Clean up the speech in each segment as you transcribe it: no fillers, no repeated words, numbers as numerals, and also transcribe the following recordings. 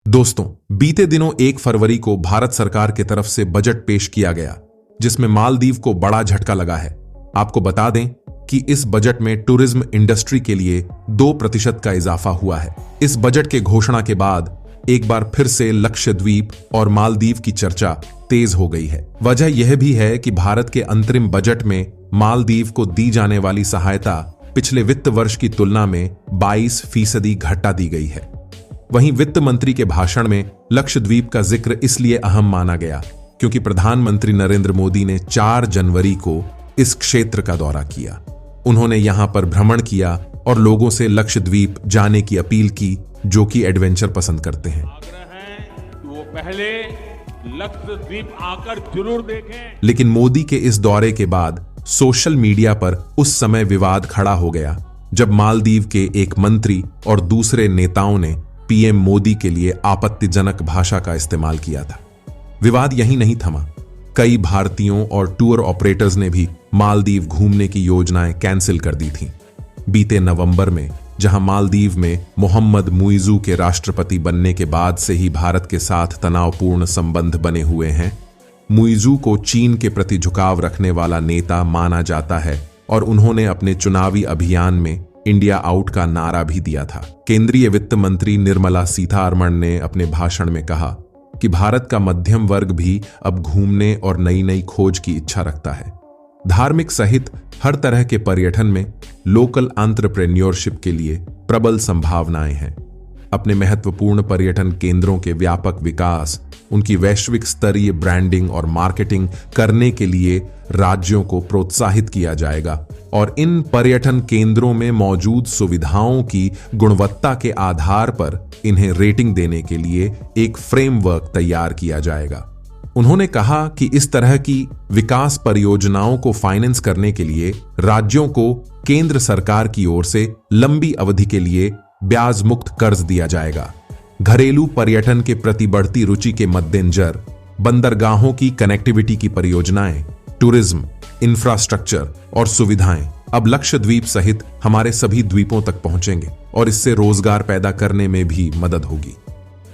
दोस्तों, बीते दिनों 1 फरवरी को भारत सरकार की तरफ से बजट पेश किया गया, जिसमें मालदीव को बड़ा झटका लगा है। आपको बता दें कि इस बजट में टूरिज्म इंडस्ट्री के लिए 2% का इजाफा हुआ है। इस बजट के घोषणा के बाद एक बार फिर से लक्षद्वीप और मालदीव की चर्चा तेज हो गई है। वजह यह भी है कि भारत के अंतरिम बजट में मालदीव को दी जाने वाली सहायता पिछले वित्त वर्ष की तुलना में 22% घटा दी गई है। वहीं वित्त मंत्री के भाषण में लक्षद्वीप का जिक्र इसलिए अहम माना गया क्योंकि प्रधानमंत्री नरेंद्र मोदी ने 4 जनवरी को इस क्षेत्र का दौरा किया। उन्होंने यहां पर भ्रमण किया और लोगों से लक्षद्वीप जाने की अपील की, जो कि एडवेंचर पसंद करते हैं। आग्रह है कि वो पहले लक्षद्वीप आकर जरूर देखें। लेकिन मोदी के इस दौरे के बाद सोशल मीडिया पर उस समय विवाद खड़ा हो गया जब मालदीव के एक मंत्री और दूसरे नेताओं ने पीएम मोदी के लिए आपत्तिजनक भाषा का इस्तेमाल किया था। विवाद यहीं नहीं थमा। कई भारतीयों और टूर ऑपरेटर्स ने भी मालदीव घूमने की योजनाएं कैंसिल कर दी थीं। बीते नवंबर में जहां मालदीव में मोहम्मद मुइज़ू के राष्ट्रपति बनने के बाद से ही भारत के साथ तनावपूर्ण संबंध बने हुए हैं, मुइज़ू को चीन के प्रति झुकाव रखने वाला नेता माना जाता है और उन्होंने अपने चुनावी अभियान में इंडिया आउट का नारा भी दिया था। केंद्रीय वित्त मंत्री निर्मला सीतारमण ने अपने भाषण में कहा कि भारत का मध्यम वर्ग भी अब घूमने और नई नई खोज की इच्छा रखता है। धार्मिक सहित हर तरह के पर्यटन में लोकल एंटरप्रेन्योरशिप के लिए प्रबल संभावनाएं हैं। अपने महत्वपूर्ण पर्यटन केंद्रों के व्यापक विकास, उनकी वैश्विक स्तरीय ब्रांडिंग और मार्केटिंग करने के लिए राज्यों को प्रोत्साहित किया जाएगा और इन पर्यटन केंद्रों में मौजूद सुविधाओं की गुणवत्ता के आधार पर इन्हें रेटिंग देने के लिए एक फ्रेमवर्क तैयार किया जाएगा। उन्होंने कहा कि इस तरह की विकास परियोजनाओं को फाइनेंस करने के लिए राज्यों को केंद्र सरकार की ओर से लंबी अवधि के लिए ब्याज मुक्त कर्ज दिया जाएगा। घरेलू पर्यटन के प्रति बढ़ती रुचि के मद्देनजर बंदरगाहों की कनेक्टिविटी की परियोजनाएं, टूरिज्म, इंफ्रास्ट्रक्चर और सुविधाएं अब लक्षद्वीप सहित हमारे सभी द्वीपों तक पहुंचेंगे और इससे रोजगार पैदा करने में भी मदद होगी।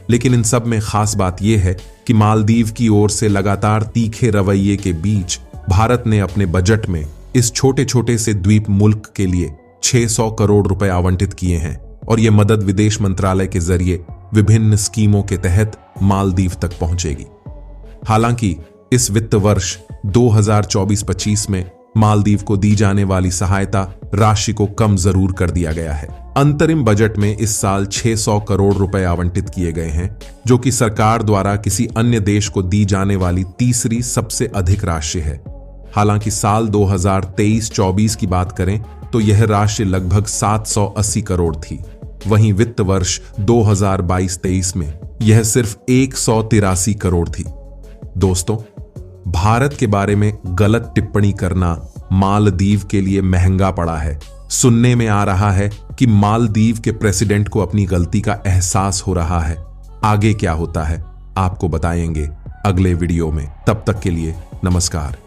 लेकिन इन सब में खास बात यह है कि मालदीव की ओर से लगातार तीखे रवैये के बीच भारत ने अपने बजट में इस छोटे छोटे से द्वीप मुल्क के लिए 600 करोड़ रुपए आवंटित किए हैं और यह मदद विदेश मंत्रालय के जरिए विभिन्न स्कीमों के तहत मालदीव तक पहुंचेगी। हालांकि इस वित्त वर्ष 2024-25 में मालदीव को दी जाने वाली सहायता राशि को कम जरूर कर दिया गया है। अंतरिम बजट में इस साल 600 करोड़ रुपए आवंटित किए गए हैं, जो कि सरकार द्वारा किसी अन्य देश को दी जाने वाली तीसरी सबसे अधिक राशि है। हालांकि साल 2023-24 की बात करें तो यह राशि लगभग 780 करोड़ थी। वहीं वित्त वर्ष 2022-23 में यह सिर्फ 183 करोड़ थी। दोस्तों, भारत के बारे में गलत टिप्पणी करना मालदीव के लिए महंगा पड़ा है। सुनने में आ रहा है कि मालदीव के प्रेसिडेंट को अपनी गलती का एहसास हो रहा है। आगे क्या होता है आपको बताएंगे अगले वीडियो में। तब तक के लिए नमस्कार।